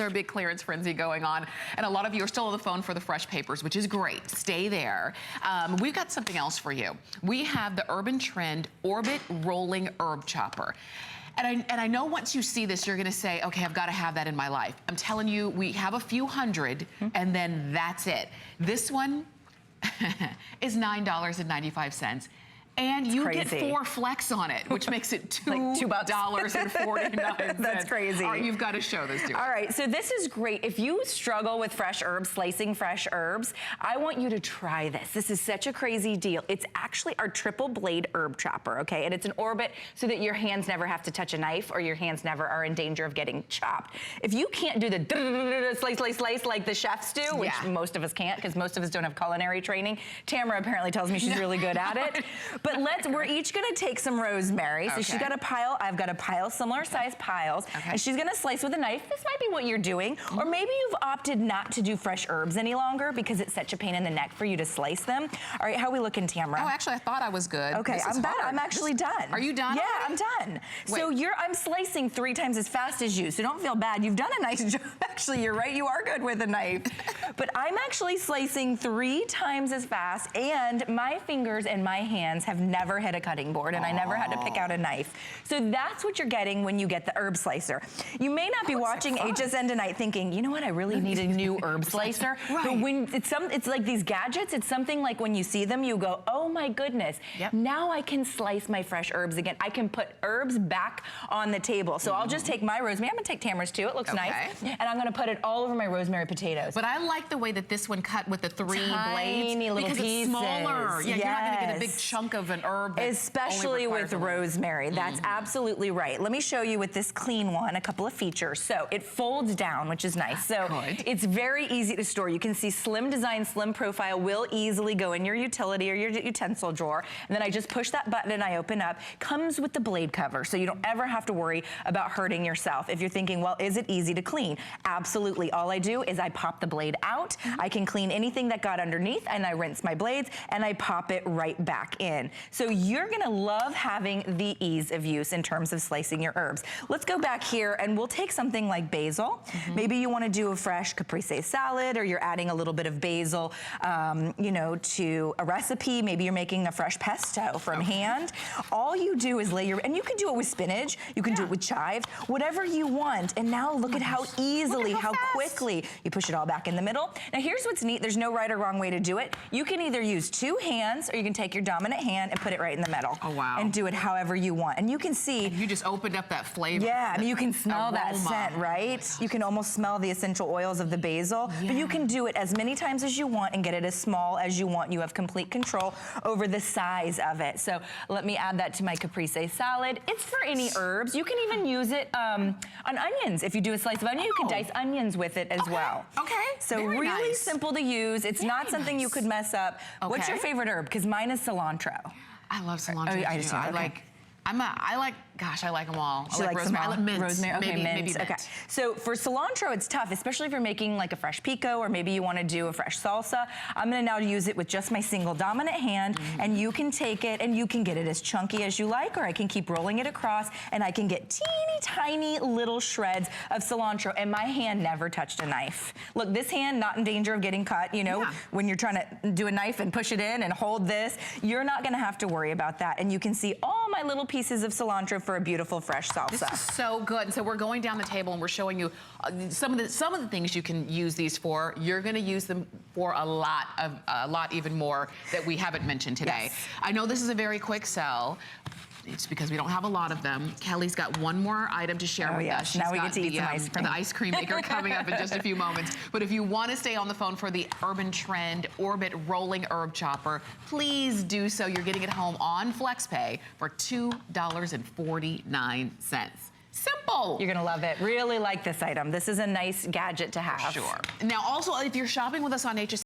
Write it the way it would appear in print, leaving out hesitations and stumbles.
There's a big clearance frenzy going on, and a lot of you are still on the phone for the fresh papers, which is great. Stay there. We've got something else for you. We have the UrbanTrend Orbit Rolling Herb Chopper. And I know once you see this, you're gonna say, okay, I've gotta have that in my life. I'm telling you, we have a few hundred, and then that's it. This one is $9.95. And you get 4 flex on it, which makes it $2.49. That's crazy. All right, you've got to show this to us. All right, so this is great. If you struggle with fresh herbs, slicing fresh herbs, I want you to try this. This is such a crazy deal. It's actually our triple blade herb chopper, okay? And it's an Orbit so that your hands never have to touch a knife or your hands never are in danger of getting chopped. If you can't do the slice, slice, slice like the chefs do, which most of us can't because most of us don't have culinary training. Tamara apparently tells me she's really good at it. But we're each gonna take some rosemary. So she's got a pile, I've got a pile, similar size piles. And she's gonna slice with a knife. This might be what you're doing. Or maybe you've opted not to do fresh herbs any longer because it's such a pain in the neck for you to slice them. All right, how are we looking, Tamara? Oh, actually, I thought I was good. Okay, I'm actually done. Are you done? Yeah, I'm done. Wait. So I'm slicing 3 times as fast as you, so don't feel bad. You've done a nice job. Actually, you're right, you are good with a knife. But I'm actually slicing 3 times as fast, and my fingers and my hands have never hit a cutting board, and I never had to pick out a knife. So that's what you're getting when you get the herb slicer. You may not be watching HSN tonight thinking, you know what, I really need a new herb slicer. But when it's like these gadgets, it's something like when you see them, you go, oh my goodness, now I can slice my fresh herbs again. I can put herbs back on the table. So I'll just take my rosemary. I'm gonna take Tamara's too, it looks nice. And I'm gonna put it all over my rosemary potatoes. But I like the way that this one cut with the 3 blades. Tiny little because pieces. It's smaller. Yeah, you're not gonna get a big chunk of an herb. Especially with rosemary, that's absolutely right. Let me show you with this clean one a couple of features. So it folds down, which is nice. So it's very easy to store. You can see slim design, slim profile will easily go in your utility or your utensil drawer. And then I just push that button and I open up. Comes with the blade cover, so you don't ever have to worry about hurting yourself. If you're thinking, well, is it easy to clean? Absolutely. All I do is I pop the blade out. I can clean anything that got underneath, and I rinse my blades and I pop it right back in. So you're gonna love having the ease of use in terms of slicing your herbs. Let's go back here and we'll take something like basil. Maybe you wanna do a fresh caprese salad, or you're adding a little bit of basil, you know, to a recipe. Maybe you're making a fresh pesto from hand. All you do is and you can do it with spinach, you can do it with chives, whatever you want. And now look at how easily, how quickly you push it all back in the middle. Now here's what's neat, there's no right or wrong way to do it. You can either use 2 hands, or you can take your dominant hand and put it right in the middle. Oh, wow. And do it however you want. And you can see. And you just opened up that flavor. Yeah, I mean, you can smell that scent, right? You can almost smell the essential oils of the basil. But you can do it as many times as you want and get it as small as you want. You have complete control over the size of it. So let me add that to my caprese salad. It's for any herbs. You can even use it on onions. If you do a slice of onion, you can dice onions with it as well. So really simple to use. It's not something you could mess up. What's your favorite herb? Because mine is cilantro. I love cilantro. Gosh, I like them all. I like rosemary. I like mint. Rosemary, okay, maybe mint. Okay. So for cilantro, it's tough, especially if you're making like a fresh pico, or maybe you want to do a fresh salsa. I'm gonna now use it with just my single dominant hand, and you can take it and you can get it as chunky as you like, or I can keep rolling it across, and I can get teeny tiny little shreds of cilantro, and my hand never touched a knife. Look, this hand not in danger of getting cut, you know, when you're trying to do a knife and push it in and hold this, you're not gonna have to worry about that. And you can see all my little pieces of cilantro for a beautiful fresh salsa. This is so good. And so we're going down the table and we're showing you some of the things you can use these for. You're going to use them for a lot even more that we haven't mentioned today. I know this is a very quick sell. It's because we don't have a lot of them. Kelly's got one more item to share with us. Now we get to eat some ice cream. The ice cream maker coming up in just a few moments. But if you want to stay on the phone for the UrbanTrend Orbit Rolling Herb Chopper, please do so. You're getting it home on FlexPay for $2.49. Simple. You're gonna love it. Really like this item. This is a nice gadget to have. Sure. Now also, if you're shopping with us on HSN